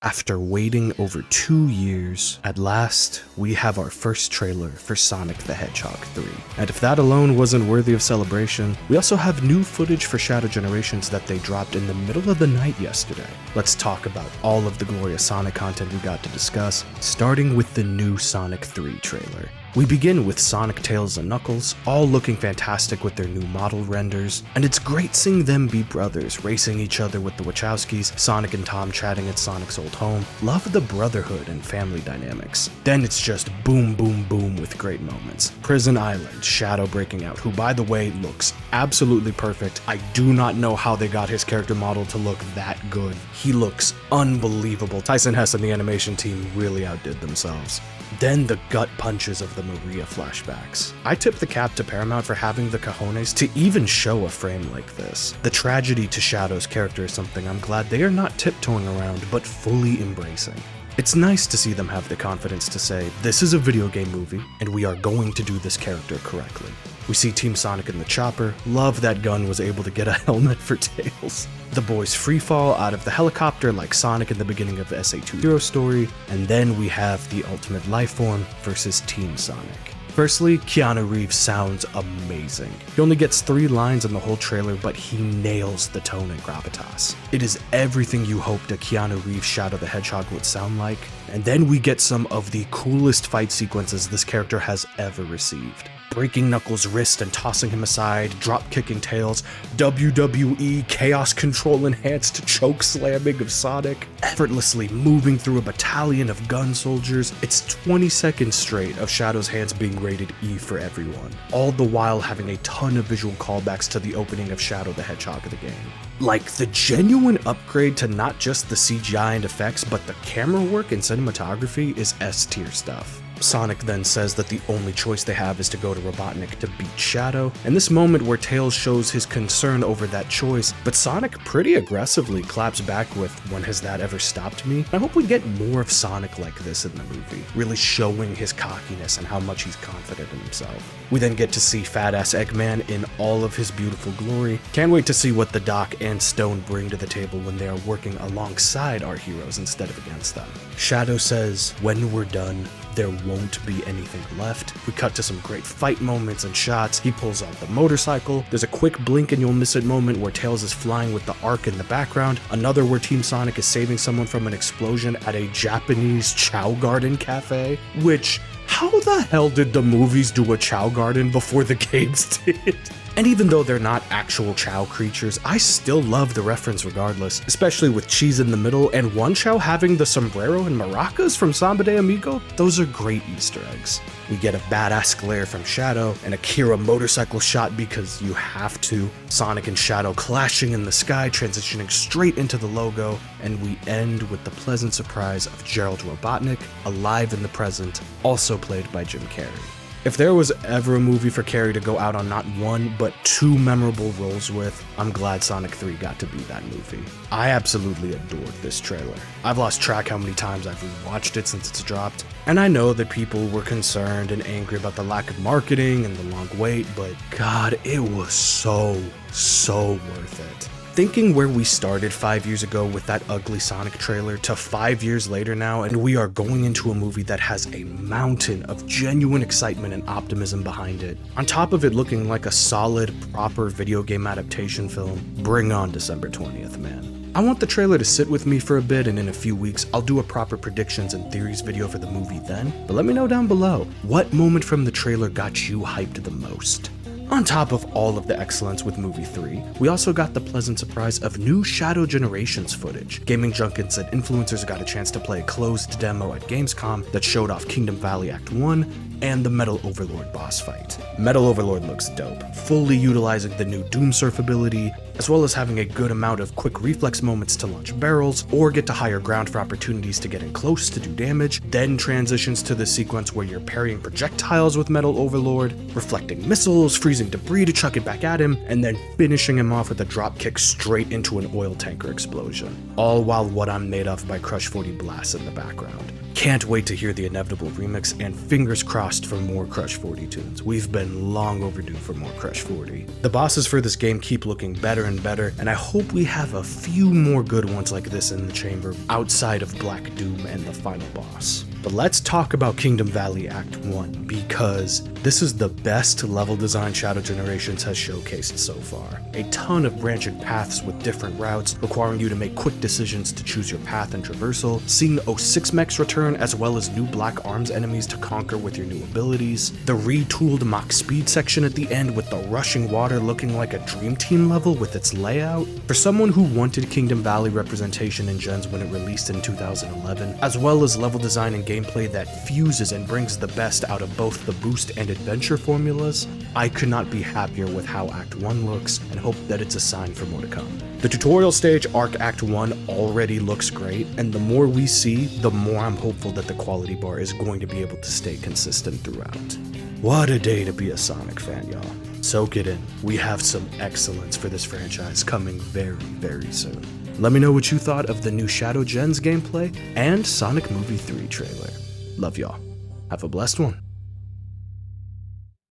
After waiting over 2 years, at last, we have our first trailer for Sonic the Hedgehog 3. And if that alone wasn't worthy of celebration, we also have new footage for Shadow Generations that they dropped in the middle of the night yesterday. Let's talk about all of the glorious Sonic content we got to discuss, starting with the new Sonic 3 trailer. We begin with Sonic, Tails, and Knuckles, all looking fantastic with their new model renders, and it's great seeing them be brothers, racing each other with the Wachowskis, Sonic and Tom chatting at Sonic's old home. Love the brotherhood and family dynamics. Then it's just boom, boom, boom with great moments. Prison Island, Shadow breaking out, who by the way looks absolutely perfect. I do not know how they got his character model to look that good. He looks unbelievable. Tyson Hess and the animation team really outdid themselves. Then the gut punches of the Maria flashbacks. I tip the cap to Paramount for having the cojones to even show a frame like this. The tragedy to Shadow's character is something I'm glad they are not tiptoeing around, but fully embracing. It's nice to see them have the confidence to say, this is a video game movie, and we are going to do this character correctly. We see Team Sonic in the chopper. Love that Gun was able to get a helmet for Tails. The boys freefall out of the helicopter like Sonic in the beginning of the SA2 Hero story, and then we have the Ultimate Lifeform versus Team Sonic. Firstly, Keanu Reeves sounds amazing. He only gets 3 lines in the whole trailer, but he nails the tone and gravitas. It is everything you hoped a Keanu Reeves Shadow the Hedgehog would sound like, and then we get some of the coolest fight sequences this character has ever received. Breaking Knuckles' wrist and tossing him aside, drop-kicking Tails, WWE Chaos Control enhanced choke slamming of Sonic, effortlessly moving through a battalion of gun soldiers. It's 20 seconds straight of Shadow's hands being rated E for everyone, all the while having a ton of visual callbacks to the opening of Shadow the Hedgehog of the game. Like, the genuine upgrade to not just the CGI and effects, but the camera work and cinematography is S-tier stuff. Sonic then says that the only choice they have is to go to Robotnik to beat Shadow, and this moment where Tails shows his concern over that choice, but Sonic pretty aggressively claps back with, "When has that ever stopped me?" I hope we get more of Sonic like this in the movie, really showing his cockiness and how much he's confident in himself. We then get to see Fat-Ass Eggman in all of his beautiful glory. Can't wait to see what the Doc and Stone bring to the table when they are working alongside our heroes instead of against them. Shadow says, "When we're done, there won't be anything left." We cut to some great fight moments and shots. He pulls out the motorcycle. There's a quick blink and you'll miss it moment where Tails is flying with the Ark in the background. Another where Team Sonic is saving someone from an explosion at a Japanese Chow Garden cafe. Which, how the hell did the movies do a Chow Garden before the games did? And even though they're not actual Chow creatures, I still love the reference regardless, especially with cheese in the middle and one Chow having the sombrero and maracas from Samba de Amigo. Those are great Easter eggs. We get a badass glare from Shadow, an Akira motorcycle shot because you have to, Sonic and Shadow clashing in the sky, transitioning straight into the logo, and we end with the pleasant surprise of Gerald Robotnik, alive in the present, also played by Jim Carrey. If there was ever a movie for Carrey to go out on not one, but 2 memorable roles with, I'm glad Sonic 3 got to be that movie. I absolutely adored this trailer. I've lost track how many times I've rewatched it since it's dropped, and I know that people were concerned and angry about the lack of marketing and the long wait, but God, it was so worth it. Thinking where we started 5 years ago with that ugly Sonic trailer to 5 years later now, and we are going into a movie that has a mountain of genuine excitement and optimism behind it. On top of it looking like a solid, proper video game adaptation film, bring on December 20th, man. I want the trailer to sit with me for a bit, and in a few weeks, I'll do a proper predictions and theories video for the movie then, but let me know down below, what moment from the trailer got you hyped the most? On top of all of the excellence with Movie 3, we also got the pleasant surprise of new Shadow Generations footage. Gaming Junkets and influencers got a chance to play a closed demo at Gamescom that showed off Kingdom Valley Act 1 and the Metal Overlord boss fight. Metal Overlord looks dope, fully utilizing the new Doom Surf ability, as well as having a good amount of quick reflex moments to launch barrels, or get to higher ground for opportunities to get in close to do damage, then transitions to the sequence where you're parrying projectiles with Metal Overlord, reflecting missiles, freezing debris to chuck it back at him, and then finishing him off with a drop kick straight into an oil tanker explosion. All while What I'm Made Of by Crush 40 blasts in the background. Can't wait to hear the inevitable remix, and fingers crossed thrust for more Crush 40 tunes. We've been long overdue for more Crush 40. The bosses for this game keep looking better and better, and I hope we have a few more good ones like this in the chamber outside of Black Doom and the final boss. But let's talk about Kingdom Valley Act 1, because this is the best level design Shadow Generations has showcased so far. A ton of branching paths with different routes, requiring you to make quick decisions to choose your path and traversal, seeing 06 mechs return, as well as new Black Arms enemies to conquer with your new abilities, the retooled Mach Speed section at the end with the rushing water looking like a Dream Team level with its layout. For someone who wanted Kingdom Valley representation in gens when it released in 2011, as well as level design and gameplay that fuses and brings the best out of both the boost and adventure formulas, I could not be happier with how Act 1 looks and hope that it's a sign for more to come. The tutorial stage Arc Act 1 already looks great, and the more we see, the more I'm hopeful that the quality bar is going to be able to stay consistent throughout. What a day to be a Sonic fan, y'all. Soak it in. We have some excellence for this franchise coming very, very soon. Let me know what you thought of the new Shadow Gens gameplay and Sonic Movie 3 trailer. Love y'all. Have a blessed one.